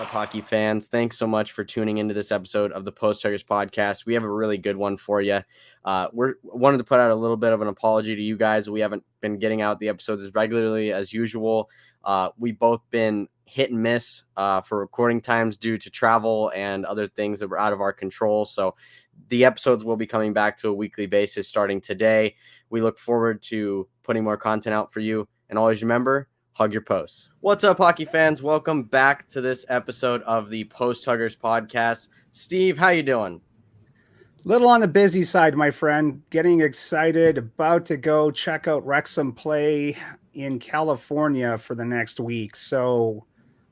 up, hockey fans? Thanks so much for tuning into this episode of the Post Huggers podcast. We have a really good one for you. We wanted to put out a little bit of an apology to you guys. We haven't been getting out the episodes as regularly as usual. We've both been hit and miss for recording times due to travel and other things that were out of our control. So the episodes will be coming back to a weekly basis starting today. We look forward to putting more content out for you. And always remember, hug your posts. What's up, hockey fans? Welcome back to this episode of the Post Huggers podcast. Steve, how you doing? Little on the busy side, my friend. Getting excited, about to go check out Wrexham play in California for the next week. So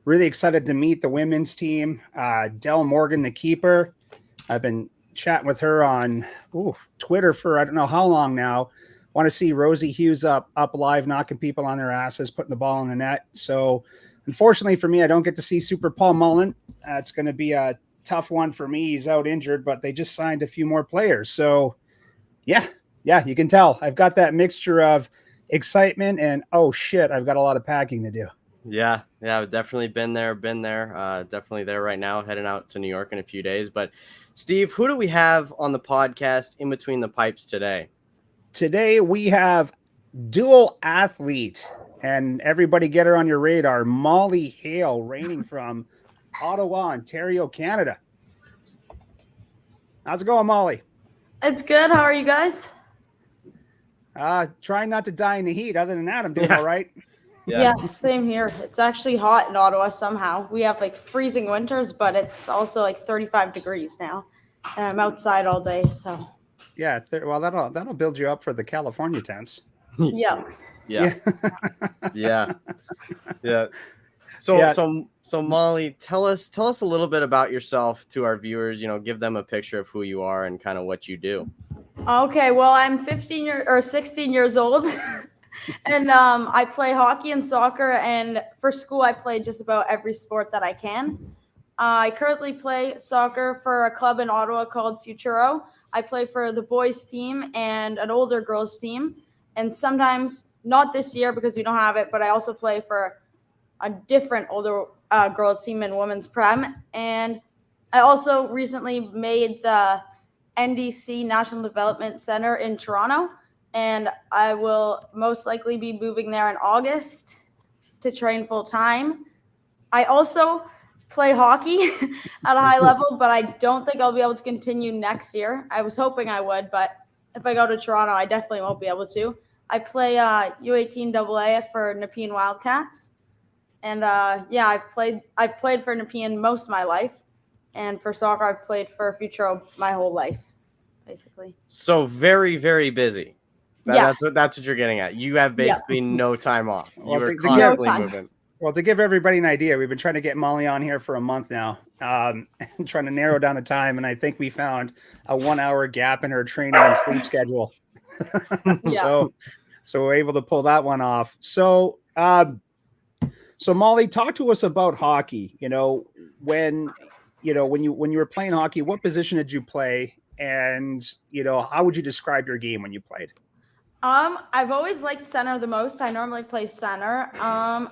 really excited to meet the women's team. Del Morgan, the keeper. I've been chatting with her on Twitter for I don't know how long now. Want to see Rosie Hughes up live, knocking people on their asses, putting the ball in the net. So unfortunately for me, I don't get to see Super Paul Mullen. It's going to be a tough one for me. He's out injured, but they just signed a few more players. So yeah, you can tell. I've got that mixture of excitement and, oh shit, I've got a lot of packing to do. Yeah, I've definitely been there. Definitely there right now, heading out to New York in a few days. But Steve, who do we have on the podcast in between the pipes today? Today we have dual athlete, and everybody get her on your radar, Molly Hale, reigning from Ottawa, Ontario, Canada. How's it going, Molly? It's good. How are you guys? Trying not to die in the heat. Other than that, I'm doing all right. Yeah, same here. It's actually hot in Ottawa somehow. We have like freezing winters, but it's also like 35 degrees now. And I'm outside all day, so. Yeah, well, that'll build you up for the California temps. Yeah. So Molly, tell us a little bit about yourself to our viewers. Give them a picture of who you are and kind of what you do. Okay, well, I'm 16 years old, and I play hockey and soccer. And for school, I play just about every sport that I can. I currently play soccer for a club in Ottawa called Futuro. I play for the boys team and an older girls team. And sometimes, not this year because we don't have it, but I also play for a different older girls team in women's prem. And I also recently made the NDC National Development Center in Toronto. And I will most likely be moving there in August to train full time. I also play hockey at a high level, but I don't think I'll be able to continue next year. I was hoping I would, but if I go to Toronto, I definitely won't be able to. I play U18 AA for Nepean Wildcats. And I've played for Nepean most of my life. And for soccer, I've played for Futuro my whole life, basically. So very, very busy. That's what you're getting at. You have basically no time off. You are constantly moving. Well, to give everybody an idea, we've been trying to get Molly on here for a month now, trying to narrow down the time. And I think we found a 1 hour gap in her training and sleep schedule. So we're able to pull that one off. So Molly, talk to us about hockey. When you were playing hockey, what position did you play? And, how would you describe your game when you played? I've always liked center the most. I normally play center. I'm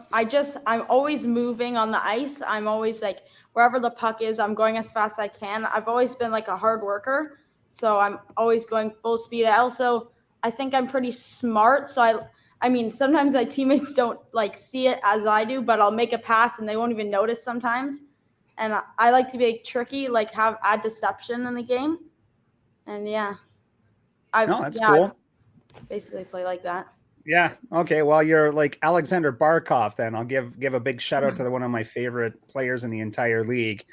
always moving on the ice. I'm always like, wherever the puck is, I'm going as fast as I can. I've always been like a hard worker. So I'm always going full speed. I think I'm pretty smart. So I mean, sometimes my teammates don't like see it as I do, but I'll make a pass and they won't even notice sometimes. And I like to be tricky, like add deception in the game. And that's cool. Basically play like that. Yeah. Okay. Well, you're like Alexander Barkov then. I'll give a big shout out to one of my favorite players in the entire league,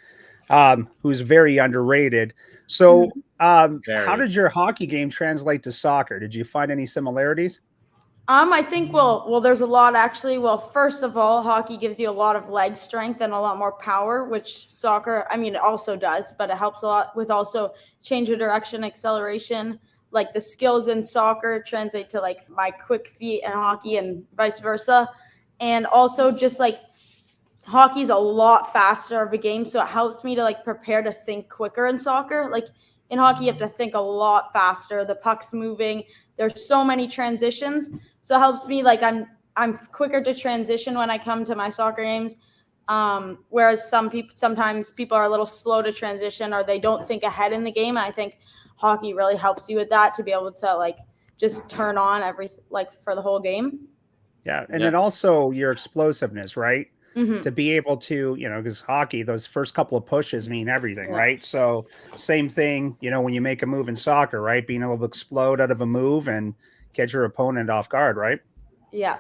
who's very underrated. So how did your hockey game translate to soccer? Did you find any similarities? I think, well, there's a lot actually. Well, first of all, hockey gives you a lot of leg strength and a lot more power, which soccer, it also does, but it helps a lot with also change of direction, acceleration. Like the skills in soccer translate to like my quick feet in hockey and vice versa. And also just like hockey is a lot faster of a game. So it helps me to like prepare to think quicker in soccer. Like in hockey, you have to think a lot faster. The puck's moving. There's so many transitions. So it helps me like I'm quicker to transition when I come to my soccer games. Whereas sometimes people are a little slow to transition or they don't think ahead in the game. And I think hockey really helps you with that, to be able to like just turn on for the whole game. Yeah. And then also your explosiveness, right? Mm-hmm. To be able to, because hockey, those first couple of pushes mean everything, right? So same thing, when you make a move in soccer, right? Being able to explode out of a move and catch your opponent off guard, right? Yeah.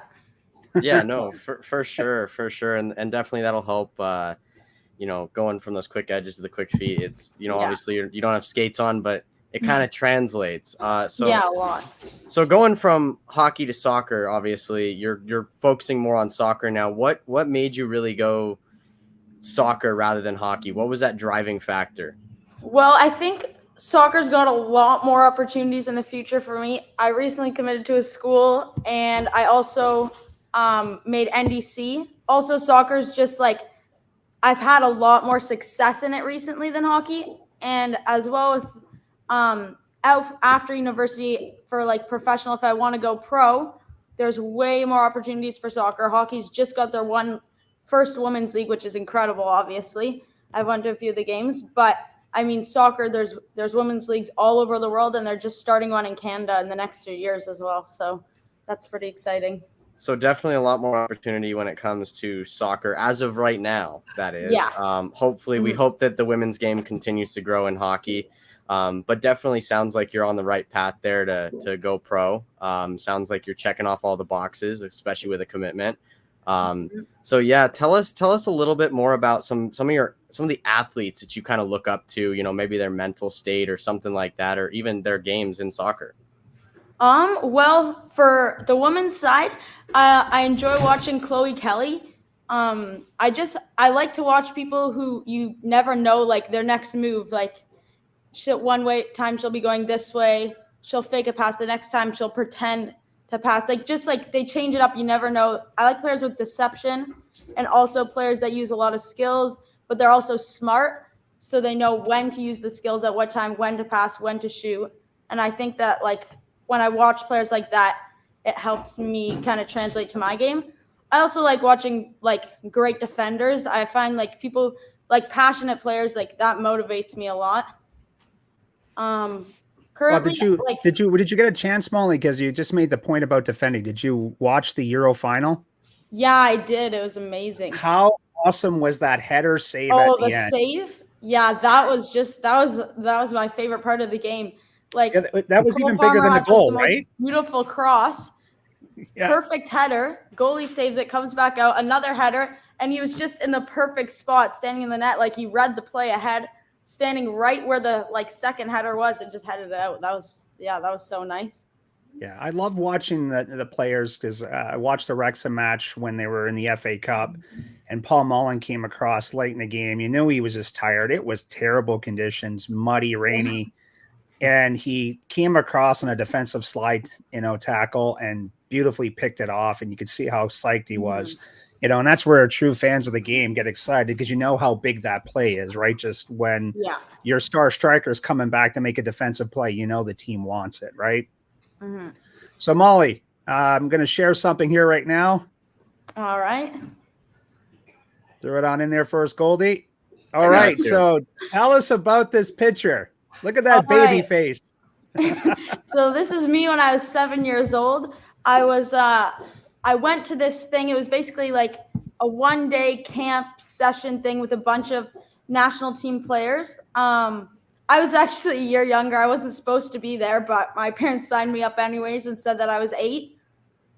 Yeah, no, for sure. And definitely that'll help, going from those quick edges to the quick feet. It's, obviously you don't have skates on, but it kind of translates. A lot. So going from hockey to soccer, obviously you're focusing more on soccer now. What made you really go soccer rather than hockey? What was that driving factor? Well, I think soccer's got a lot more opportunities in the future for me. I recently committed to a school, and I also made NDC. Also, soccer's just like, I've had a lot more success in it recently than hockey, and as well with after university for like professional, if I want to go pro, there's way more opportunities for soccer. Hockey's just got their first women's league, which is incredible. Obviously, I've went to a few of the games, but I mean, soccer, there's women's leagues all over the world, and they're just starting one in Canada in the next 2 years as well. So that's pretty exciting. So definitely a lot more opportunity when it comes to soccer as of right now, that is. Yeah. Hopefully, we hope that the women's game continues to grow in hockey. But definitely sounds like you're on the right path there to go pro. Sounds like you're checking off all the boxes, especially with a commitment. So yeah, tell us a little bit more about some of the athletes that you kind of look up to, maybe their mental state or something like that, or even their games in soccer. Well, for the women's side, I enjoy watching Chloe Kelly. I like to watch people who you never know, like their next move. Like time she'll be going this way, she'll fake a pass. The next time she'll pretend to pass. Like they change it up. You never know. I like players with deception, and also players that use a lot of skills, but they're also smart, so they know when to use the skills at what time, when to pass, when to shoot. And I think that like when I watch players like that, it helps me kind of translate to my game. I also like watching like great defenders. I find like people like passionate players, like that motivates me a lot. Currently, did you get a chance, Molly? Because you just made the point about defending. Did you watch the Euro final? Yeah, I did. It was amazing. How awesome was that header save at the end? Save? Yeah, that was my favorite part of the game. Like that was even bigger than the goal, right? Beautiful cross, perfect header. Goalie saves it, comes back out, another header, and he was just in the perfect spot, standing in the net. Like he read the play ahead, standing right where the second header was, and just headed it out. That was so nice. Yeah, I love watching the players because I watched the Wrexham match when they were in the FA Cup, and Paul Mullen came across late in the game. You knew he was just tired. It was terrible conditions, muddy, rainy. And he came across on a defensive slide, tackle, and beautifully picked it off. And you could see how psyched he was, and that's where true fans of the game get excited because you know how big that play is, right? Just when your star striker is coming back to make a defensive play, the team wants it, right? Mm-hmm. So, Molly, I'm going to share something here right now. All right. Throw it on in there first, Goldie. All right. So tell us about this picture. Look at that baby face. So this is me when I was 7 years old. I went to this thing. It was basically like a one-day camp session thing with a bunch of national team players. I was actually a year younger. I wasn't supposed to be there, but my parents signed me up anyways and said that I was 8,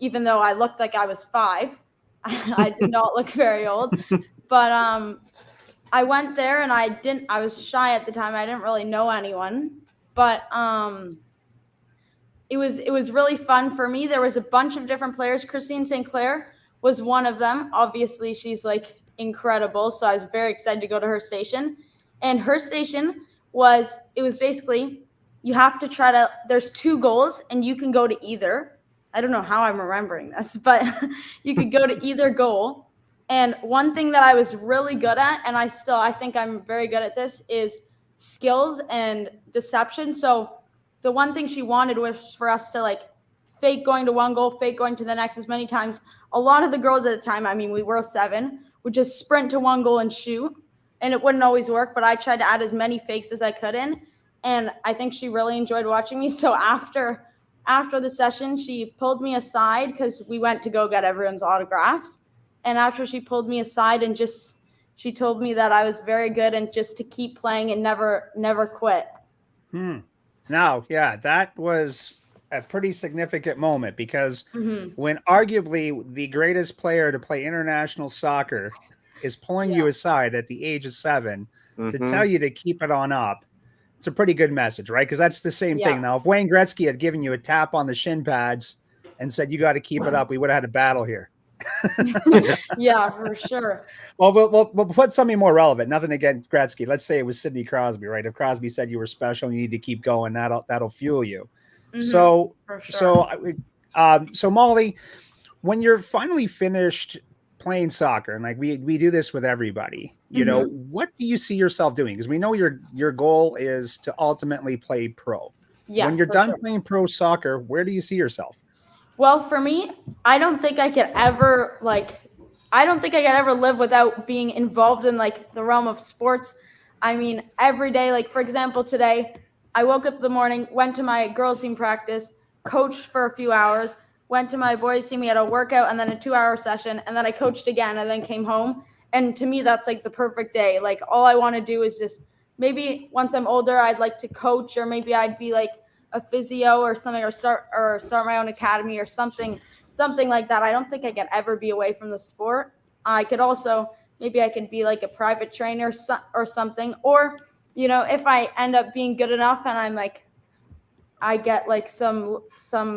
even though I looked like I was 5. I did not look very old. But I went there and I was shy at the time. I didn't really know anyone, but it was really fun for me. There was a bunch of different players. Christine St. Clair was one of them. Obviously, she's like incredible. So I was very excited to go to her station. And her station was basically, you have to there's 2 goals and you can go to either. I don't know how I'm remembering this, but you could go to either goal. And one thing that I was really good at, and I think I'm very good at this, is skills and deception. So the one thing she wanted was for us to like fake going to one goal, fake going to the next as many times. A lot of the girls at the time, I mean, we were 7, would just sprint to one goal and shoot. And it wouldn't always work, but I tried to add as many fakes as I could in. And I think she really enjoyed watching me. So after the session, she pulled me aside because we went to go get everyone's autographs. And after she pulled me aside and she told me that I was very good and just to keep playing and never quit. Now, yeah, that was a pretty significant moment because when arguably the greatest player to play international soccer is pulling you aside at the age of 7 to tell you to keep it on up, it's a pretty good message, right? Because that's the same thing. Now, if Wayne Gretzky had given you a tap on the shin pads and said, you got to keep it up, we would have had a battle here. Yeah, for sure. Well, we'll put something more relevant. Nothing against Gretzky. Let's say it was Sidney Crosby, right? If Crosby said you were special, you need to keep going. That'll fuel you. So Molly, when you're finally finished playing soccer, and like we do this with everybody, you know, what do you see yourself doing? Because we know your goal is to ultimately play pro. Yeah, when you're done playing pro soccer, where do you see yourself? Well, for me, I don't think I could ever live without being involved in like the realm of sports. I mean, every day, like for example, today I woke up in the morning, went to my girls team practice, coached for a few hours, went to my boys team, we had a workout and then a 2-hour session, and then I coached again and then came home. And to me, that's like the perfect day. Like all I want to do is just maybe once I'm older, I'd like to coach, or maybe I'd be like a physio or something, or start my own academy or something like that. I don't think I could ever be away from the sport. I could also, maybe I could be like a private trainer or something, or, you know, if I end up being good enough and I'm like, I get like some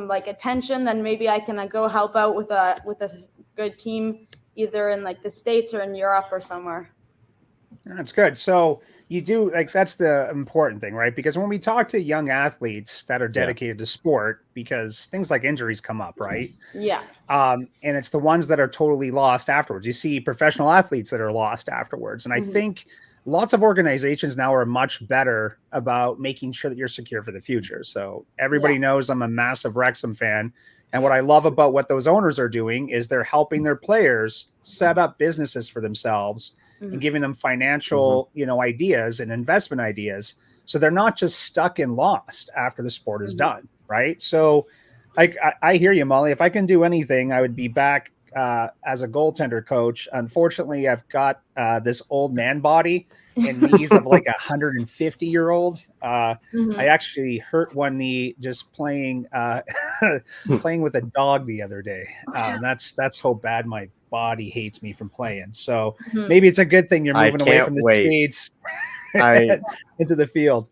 like attention, then maybe I can go help out with a good team, either in like the States or in Europe or somewhere. That's good. So you do, like, that's the important thing, right? Because when we talk to young athletes that are dedicated to sport, because things like injuries come up, right? Yeah. And it's the ones that are totally lost afterwards. You see professional athletes that are lost afterwards. And I think lots of organizations now are much better about making sure that you're secure for the future. So everybody knows I'm a massive Wrexham fan. And what I love about what those owners are doing is they're helping their players set up businesses for themselves and giving them financial, you know, ideas and investment ideas. So they're not just stuck and lost after the sport is done. Right. So I hear you, Molly. If I can do anything, I would be back as a goaltender coach. Unfortunately, I've got this old man body and knees of like 150-year-old. I actually hurt one knee just playing with a dog the other day. That's how bad my body hates me from playing. So maybe it's a good thing you're moving away from the skates into the field.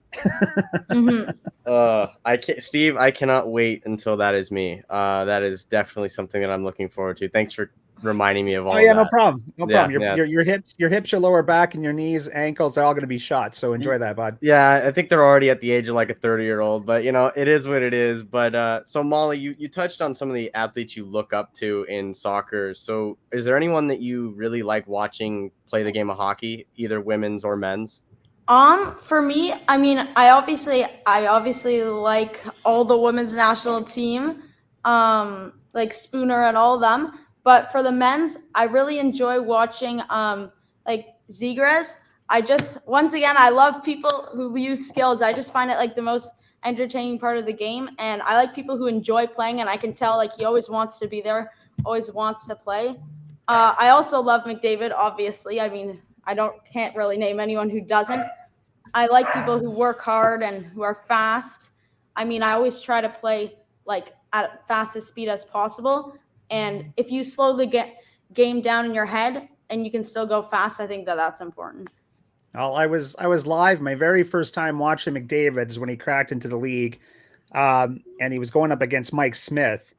I can't, Steve. I cannot wait until that is me. That is definitely something that I'm looking forward to. Thanks for reminding me of all. Yeah, of that. no problem. No problem. Your hips, your lower back, and your knees, ankles are all going to be shot. So enjoy that, bud. Yeah, I think they're already at the age of like a 30-year-old, but you know, it is what it is. But so Molly, you touched on some of the athletes you look up to in soccer. So is there anyone that you really like watching play the game of hockey, either women's or men's? For me, I mean, I obviously like all the women's national team, like Spooner and all of them. But for the men's, I really enjoy watching like Zegras. Once again, I love people who use skills. I just find it like the most entertaining part of the game, and I like people who enjoy playing. And I can tell like he always wants to be there, always wants to play. I also love McDavid. Obviously, I mean, can't really name anyone who doesn't. I like people who work hard and who are fast. I mean, I always try to play like at fastest speed as possible. And if you slow the game down in your head and you can still go fast, I think that's important. Well, I was live my very first time watching McDavid's when he cracked into the league, and he was going up against Mike Smith,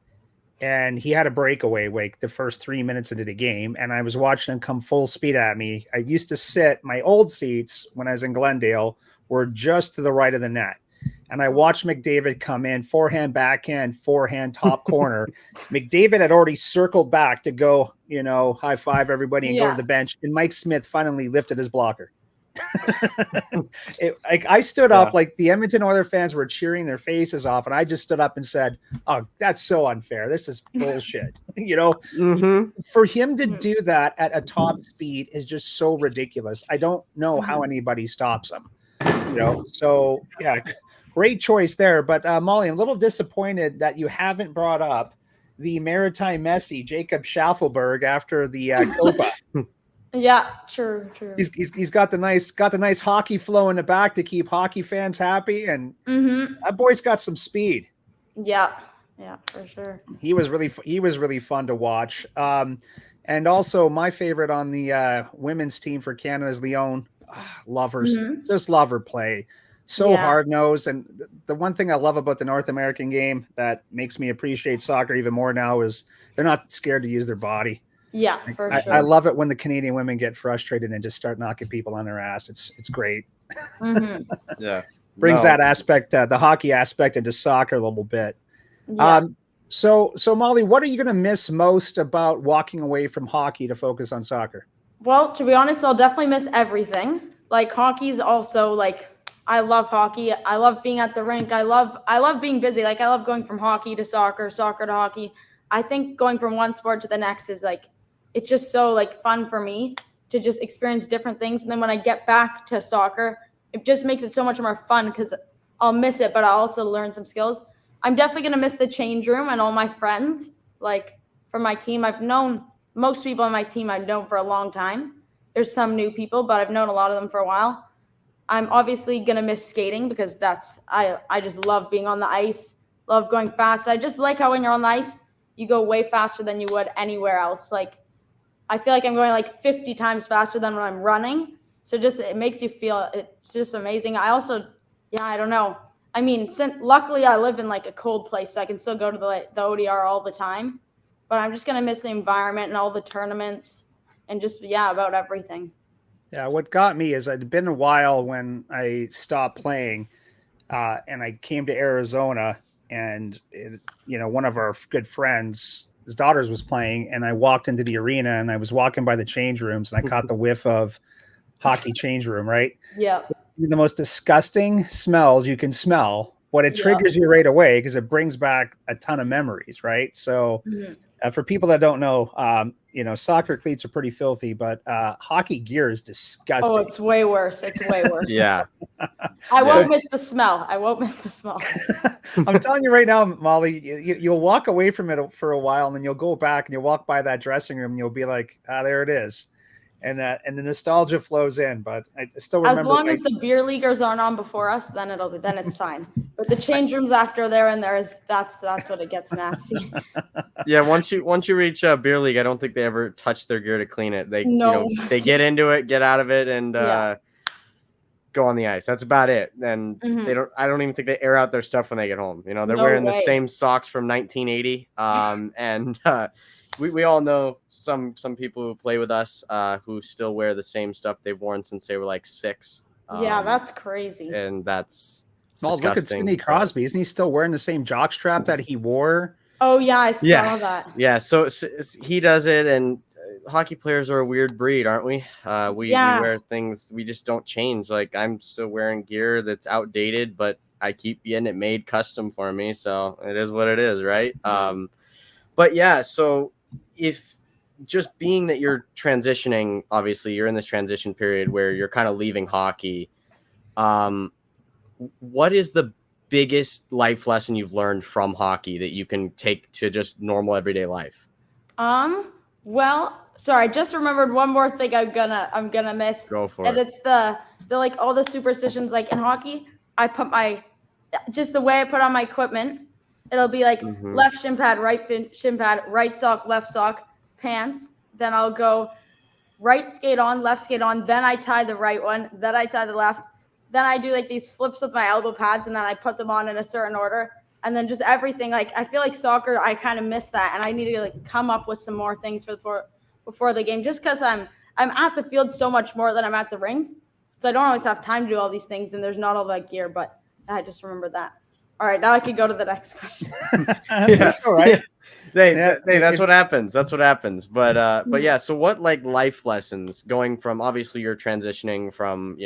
and he had a breakaway like the first 3 minutes into the game, and I was watching him come full speed at me. I used to sit, my old seats when I was in Glendale were just to the right of the net. And I watched McDavid come in, forehand, backhand, forehand, top corner. McDavid had already circled back to go, you know, high five everybody and go to the bench. And Mike Smith finally lifted his blocker. I stood up, like the Edmonton Oilers fans were cheering their faces off, and I just stood up and said, "Oh, that's so unfair. This is bullshit." For him to do that at a top speed is just so ridiculous. I don't know how anybody stops him. So yeah, great choice there. But Molly, I'm a little disappointed that you haven't brought up the Maritime Messi, Jacob Schaffelberg, after the Copa. Yeah, true. He's got the nice hockey flow in the back to keep hockey fans happy, and that boy's got some speed. Yeah, for sure. He was really fun to watch. And also my favorite on the women's team for Canada is Leon. Love her, just love her play. So hard-nosed. And the one thing I love about the North American game that makes me appreciate soccer even more now is they're not scared to use their body. Yeah, for sure. I love it when the Canadian women get frustrated and just start knocking people on their ass. It's great. Yeah. Brings that aspect, the hockey aspect, into soccer a little bit. Yeah. So Molly, what are you going to miss most about walking away from hockey to focus on soccer? Well, to be honest, I'll definitely miss everything. Like hockey's also like, I love hockey. I love being at the rink. I love being busy. Like I love going from hockey to soccer, soccer to hockey. I think going from one sport to the next is like, it's just so like fun for me to just experience different things. And then when I get back to soccer, it just makes it so much more fun because I'll miss it, but I'll also learn some skills. I'm definitely going to miss the change room and all my friends. Like from my team, I've known most people on my team I've known for a long time. There's some new people, but I've known a lot of them for a while. I'm obviously going to miss skating because I just love being on the ice, love going fast. I just like how when you're on the ice, you go way faster than you would anywhere else. Like I feel like I'm going like 50 times faster than when I'm running. So just, it makes you feel, it's just amazing. I also, I don't know. I mean, luckily I live in like a cold place, so I can still go to the ODR all the time, but I'm just going to miss the environment and all the tournaments and just, about everything. Yeah. What got me is it'd been a while when I stopped playing and I came to Arizona and, one of our good friends, his daughters was playing, and I walked into the arena and I was walking by the change rooms and I caught the whiff of hockey change room, right? Yeah. The most disgusting smells you can smell, but it triggers you right away because it brings back a ton of memories, right? So for people that don't know, soccer cleats are pretty filthy, but hockey gear is disgusting. Oh, it's way worse. Yeah. I won't miss the smell. I'm telling you right now, Molly, you'll walk away from it for a while and then you'll go back and you'll walk by that dressing room and you'll be like, there it is. And the nostalgia flows in, but I still remember. As long as the beer leaguers aren't on before us, then it's fine. But the change rooms after they're in there that's what it gets nasty. Yeah, once you reach beer league, I don't think they ever touch their gear to clean it. They they get into it, get out of it, and go on the ice. That's about it. And I don't even think they air out their stuff when they get home. They're wearing the same socks from 1980. And we all know some people who play with us who still wear the same stuff they've worn since they were like 6. That's crazy. And that's look at Sidney Crosby. Isn't he still wearing the same jockstrap that he wore? Oh yeah, I saw that. Yeah, so he does it, and hockey players are a weird breed, aren't we? We wear things, we just don't change. Like I'm still wearing gear that's outdated, but I keep getting it made custom for me, so it is what it is, right? But yeah, so if just being that you're transitioning, obviously you're in this transition period where you're kind of leaving hockey. What is the biggest life lesson you've learned from hockey that you can take to just normal everyday life? Well, sorry, I just remembered one more thing I'm gonna miss. Go for it. And it's the like all the superstitions. Like in hockey, I put just the way I put on my equipment, it'll be like left shin pad, right shin pad, right sock, left sock, pants. Then I'll go right skate on, left skate on. Then I tie the right one. Then I tie the left. Then I do like these flips with my elbow pads, and then I put them on in a certain order. And then just everything. Like I feel like soccer, I kind of miss that, and I need to like come up with some more things before the game. Just because I'm at the field so much more than I'm at the rink, so I don't always have time to do all these things, and there's not all that gear. But I just remembered that. All right, now I can go to the next question. That's all right. That's what happens. That's what happens. But yeah. So what like life lessons going from obviously you're transitioning from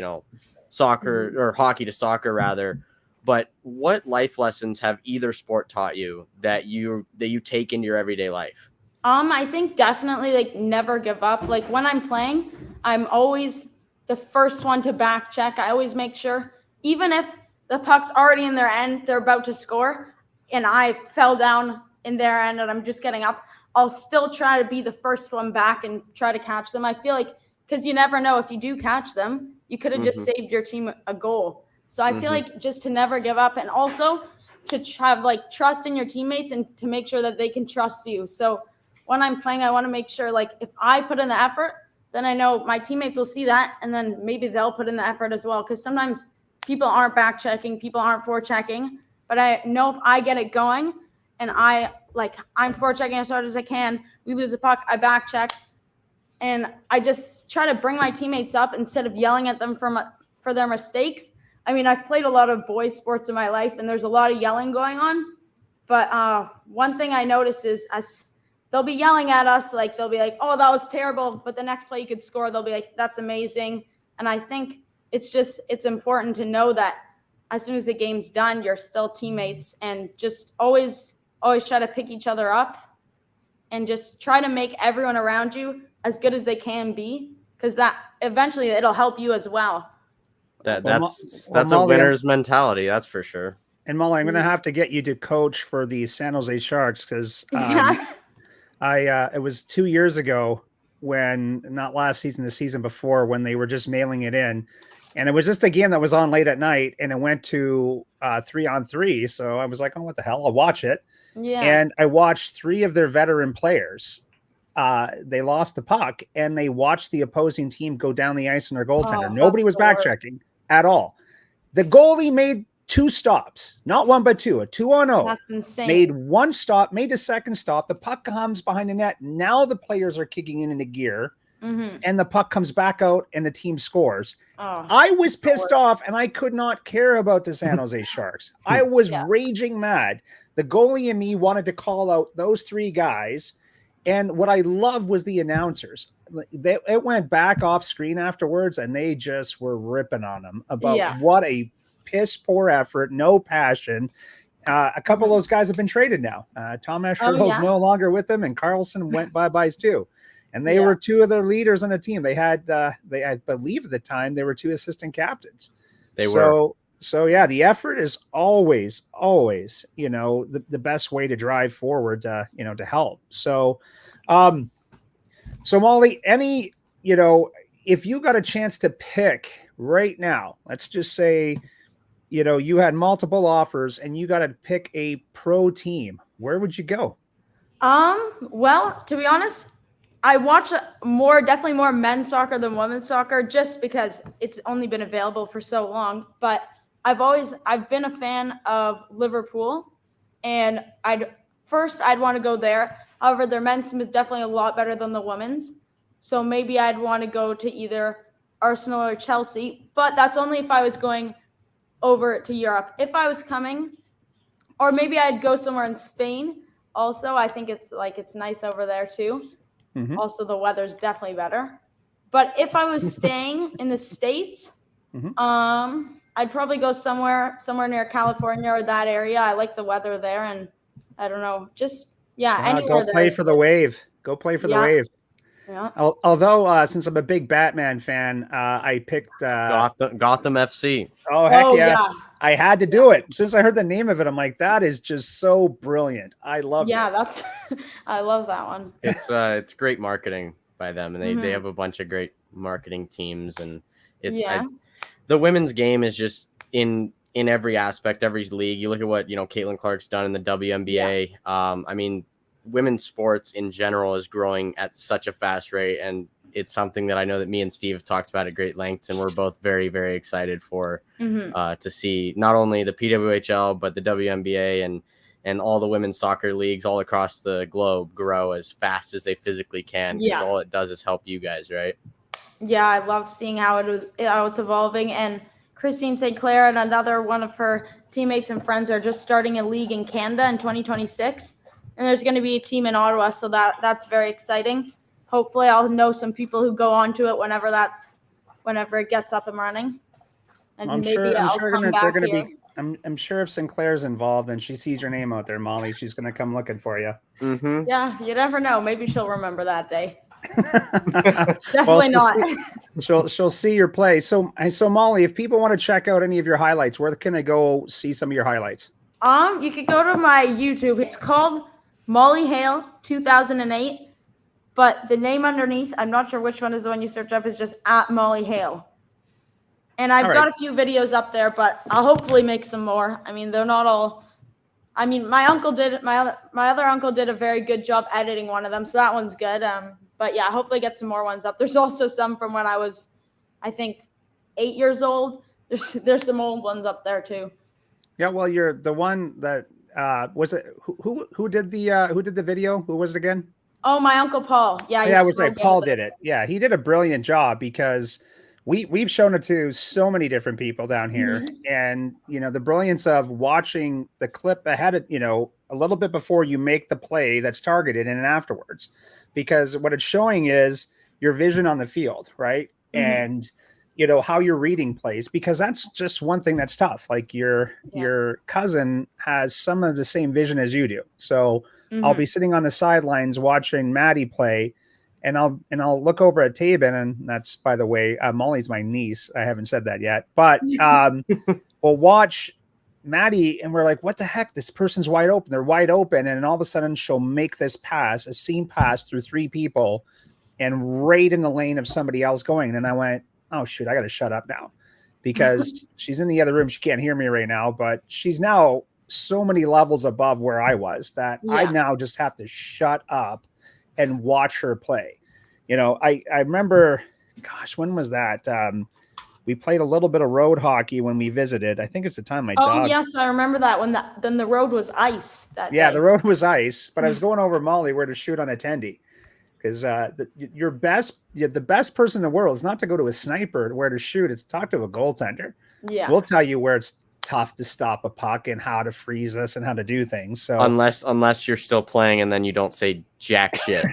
soccer or hockey to soccer rather, but what life lessons have either sport taught you that you take into your everyday life? I think definitely like never give up. Like when I'm playing, I'm always the first one to back check. I always make sure, even if the puck's already in their end, they're about to score, and I fell down in their end and I'm just getting up, I'll still try to be the first one back and try to catch them. I feel like because you never know, if you do catch them, you could have just saved your team a goal. So I feel like just to never give up, and also to have like trust in your teammates and to make sure that they can trust you. So when I'm playing, I want to make sure like if I put in the effort, then I know my teammates will see that, and then maybe they'll put in the effort as well. Because sometimes people aren't back checking, people aren't forechecking, but I know if I get it going and I'm forechecking as hard as I can, we lose a puck, I back check, and I just try to bring my teammates up instead of yelling at them for their mistakes. I mean, I've played a lot of boys sports in my life, and there's a lot of yelling going on. But one thing I notice is as they'll be yelling at us, like they'll be like, "Oh, that was terrible," but the next play you could score, they'll be like, "That's amazing." And I think it's important to know that as soon as the game's done, you're still teammates, and just always try to pick each other up and just try to make everyone around you as good as they can be, because that eventually it'll help you as well. That's a winner's mentality, that's for sure. And Molly, I'm going to have to get you to coach for the San Jose Sharks because it was 2 years ago when, not last season, the season before, when they were just mailing it in. And it was just a game that was on late at night, and it went to 3-on-3. So I was like, oh, what the hell? I'll watch it. Yeah. And I watched 3 of their veteran players. They lost the puck, and they watched the opposing team go down the ice on their goaltender. Nobody was back checking at all. The goalie made 2 stops, not 1 but 2, a 2-on-0. That's insane. Made 1 stop, made a second stop. The puck comes behind the net. Now the players are kicking into gear, and the puck comes back out, and the team scores. I was pissed off, and I could not care about the San Jose Sharks. I was raging mad. The goalie and me wanted to call out those 3 guys. And what I loved was the announcers. It went back off screen afterwards, and they just were ripping on them about what a piss poor effort, no passion. A couple of those guys have been traded now. Tom Asherville's no longer with them, and Carlson went bye-byes too. And they were 2 of their leaders on the team. They had, I believe at the time, they were 2 assistant captains. They were. So yeah, the effort is always, the best way to drive forward, to help. So, Molly, if you got a chance to pick right now, let's just say, you had multiple offers and you got to pick a pro team, where would you go? Well, to be honest, I watch definitely more men's soccer than women's soccer, just because it's only been available for so long. But I've been a fan of Liverpool, and I'd want to go there. However, their men's team is definitely a lot better than the women's. So maybe I'd want to go to either Arsenal or Chelsea, but that's only if I was going over to Europe. If I was coming, or maybe I'd go somewhere in Spain. Also, I think it's nice over there too. Also, the weather's definitely better. But if I was staying in the States, I'd probably go somewhere near California or that area. I like the weather there, and I don't know, anywhere. Go play for the Wave. Go play for the Wave. Yeah. Although, since I'm a big Batman fan, I picked Gotham FC. Oh, heck yeah. I had to do it. Since I heard the name of it, I'm like, that is just so brilliant. I love it. I love that one. It's great marketing by them, and they have a bunch of great marketing teams, and the women's game is just in every aspect, every league. You look at what Caitlin Clark's done in the WNBA. I mean, women's sports in general is growing at such a fast rate, and it's something that I know that me and Steve have talked about at great lengths, and we're both very, very excited for to see not only the PWHL but the WNBA and all the women's soccer leagues all across the globe grow as fast as they physically can. Because all it does is help you guys, right? Yeah, I love seeing how it's evolving. And Christine St. Clair and another one of her teammates and friends are just starting a league in Canada in 2026. and there's going to be a team in Ottawa, so that's very exciting. Hopefully, I'll know some people who go on to it whenever it gets up and running, and I'm maybe sure I'll come they're back gonna here. be. I'm sure if Sinclair's involved and she sees your name out there, Molly, she's gonna come looking for you. Mm-hmm. Yeah, you never know. Maybe she'll remember that day. Well, Definitely not. She'll see your play. So Molly, if people want to check out any of your highlights, where can they go see some of your highlights? You could go to my YouTube. It's called Molly Hale 2008, but the name underneath, I'm not sure which one is the one you search up, is just at Molly Hale. And I've got a few videos up there, but I'll hopefully make some more. I mean, they're not all. I mean, my other uncle did a very good job editing one of them, so that one's good. But yeah, hopefully get some more ones up. There's also some from when I was, I think, 8 years old. There's some old ones up there too. Yeah, well, you're the one that was it who did the video? Who was it again? Oh, my Uncle Paul. Yeah, I would say Paul did it. Yeah, he did a brilliant job because we've shown it to so many different people down here. Mm-hmm. And the brilliance of watching the clip ahead of, a little bit before you make the play that's targeted and afterwards. Because what it's showing is your vision on the field, right? Mm-hmm. And how you're reading plays, because that's just one thing that's tough. Like your cousin has some of the same vision as you do. So I'll be sitting on the sidelines watching Maddie play, and I'll look over at Tabin, and that's, by the way, Molly's my niece. I haven't said that yet, but we'll watch Maddie, and we're like, what the heck? This person's wide open. They're wide open, and all of a sudden she'll make this pass, a seam pass through three people, and right in the lane of somebody else going. And I went, oh shoot, I got to shut up now, because she's in the other room. She can't hear me right now, but she's now so many levels above where I was that I now just have to shut up and watch her play. I remember, gosh, when was that? We played a little bit of road hockey when we visited. I think it's the time my dog. Oh yes, I remember that when then the road was ice that day. The road was ice, but I was going over Molly where to shoot on attendee. Because the best person in the world is not to go to a sniper where to shoot. It's to talk to a goaltender. Yeah, we'll tell you where it's tough to stop a puck and how to freeze us and how to do things. So unless you're still playing and then you don't say jack shit.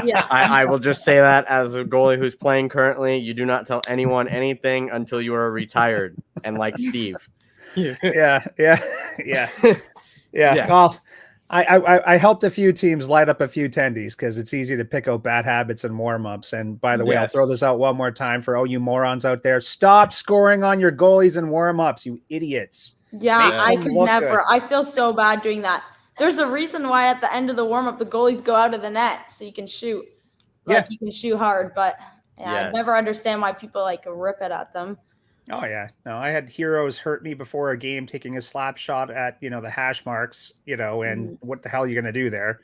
Yeah, I will just say that as a goalie who's playing currently, you do not tell anyone anything until you are retired. And like Steve. Yeah. Well, I helped a few teams light up a few tendies because it's easy to pick out bad habits and warm-ups. And by the way, I'll throw this out one more time for all you morons out there. Stop scoring on your goalies and warm-ups, you idiots. Yeah, I could never. Good. I feel so bad doing that. There's a reason why at the end of the warm-up, the goalies go out of the net so you can shoot. You can shoot hard. But I never understand why people rip it at them. Oh yeah, no, I had heroes hurt me before a game taking a slap shot at the hash marks, and what the hell are you gonna do there?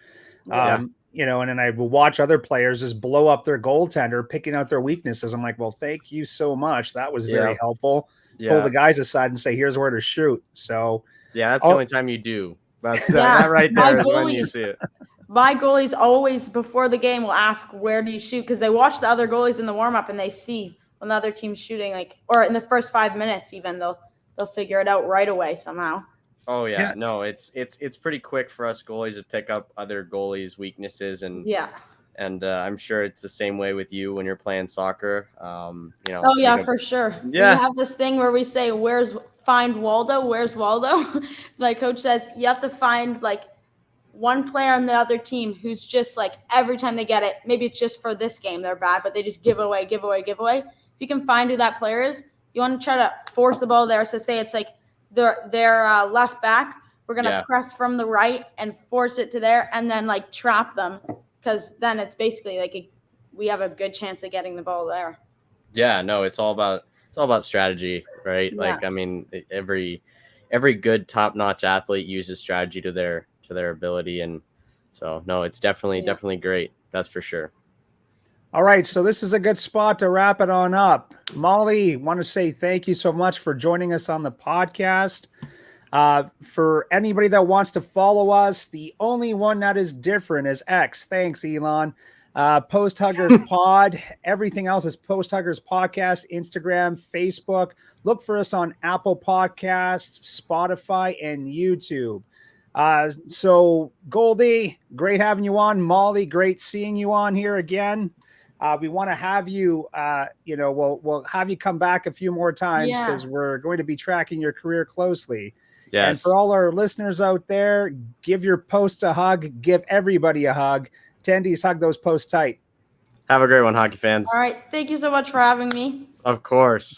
And then I will watch other players just blow up their goaltender, picking out their weaknesses. I'm like, well, thank you so much. That was very helpful. Pull the guys aside and say, here's where to shoot. So that's the only time you do. That's that right there is when you see it. My goalies always before the game will ask, where do you shoot? Because they watch the other goalies in the warm up and they see when the other team's shooting, or in the first 5 minutes, even they'll figure it out right away somehow. Oh yeah. No, it's pretty quick for us goalies to pick up other goalies' weaknesses, and I'm sure it's the same way with you when you're playing soccer. Oh yeah, for sure. Yeah, we have this thing where we say, find Waldo? Where's Waldo? My coach says you have to find one player on the other team who's just every time they get it, maybe it's just for this game they're bad, but they just give away. If you can find who that player is, you want to try to force the ball there. So say it's their left back. We're going to press from the right and force it to there and then trap them, because then it's basically we have a good chance of getting the ball there. Yeah, no, it's all about strategy, right? Yeah. I mean, every good top-notch athlete uses strategy to their ability, and so no, it's definitely great. That's for sure. All right, so this is a good spot to wrap it on up. Molly, want to say thank you so much for joining us on the podcast. For anybody that wants to follow us, the only one that is different is X. Thanks, Elon. Post Huggers Pod. Everything else is Post Huggers Podcast, Instagram, Facebook. Look for us on Apple Podcasts, Spotify, and YouTube. So Goldie, great having you on. Molly, great seeing you on here again. We want to have you, we'll have you come back a few more times because we're going to be tracking your career closely. Yes. And for all our listeners out there, give your posts a hug. Give everybody a hug. Attendees, hug those posts tight. Have a great one, hockey fans. All right. Thank you so much for having me. Of course.